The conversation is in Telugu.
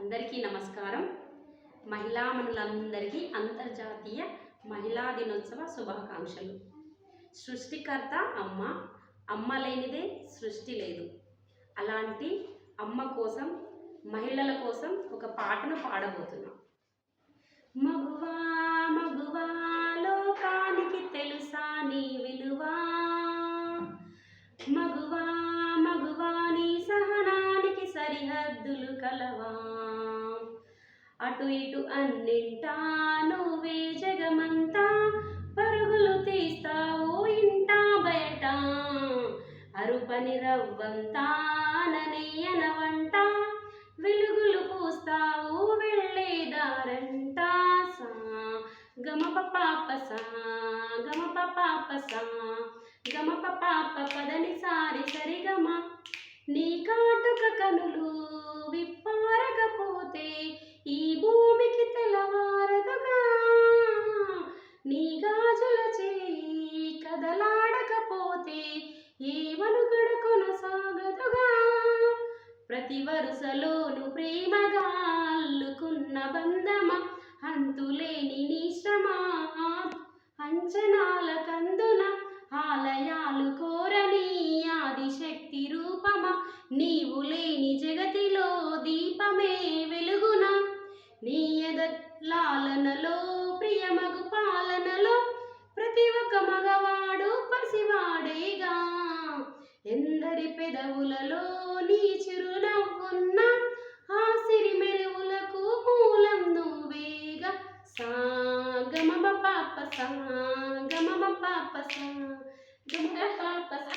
అందరికీ నమస్కారం. మహిళామణులందరికీ అంతర్జాతీయ మహిళా దినోత్సవ శుభాకాంక్షలు. సృష్టికర్త అమ్మ, అమ్మ లేనిదే సృష్టి లేదు. అలాంటి అమ్మ కోసం, మహిళల కోసం ఒక పాటను పాడబోతున్నాం. మగువా మగువా లోకానికి తెలుసా నీ విలువా, మగువా మగువా నీ సహనానికి సరిహద్దులు కలవా, అటు ఇటు అన్నింటా నువ్వే జగమంతా, పరుగులు తీస్తావు ఇంటా బయట, అరుపని రవ్వంతా అననయ్యనవంట, వెలుగులు పూస్తావు వెళ్ళేదారంట. సా గమ పాప సా గమ పాప సా గమ పాప పదని సారి సరిగమ. నీ కాటుక కనులు విప్పారకపోతే ఈ భూమికి తెలవారదుగా, నీ గాజుల చేయి కదలాడకపోతే ఏ మనుగడ కొనసాగదుగా. ప్రతి వరుసలోను ప్రేమగా అల్లుకున్న బంధమా, అంతులేని నీ శ్రమ అంచనాల కందున, ఆలయాలు కోరని ఆదిశక్తి రూపమా, నీవు లేని జగతిలో దీపమే వెలుగున. నీ ఎదలాలనలో ప్రియమగు పాలనలో ప్రతి ఒక్క మగవాడు పసివాడేగా, ఎందరి పెదవులలో నీ చిరునవ్వున్న ఆ సిరి మెరువులకు మూలం నువ్వేగా. సా గమ పాప సా గమ పాప సా గమ పాప సా.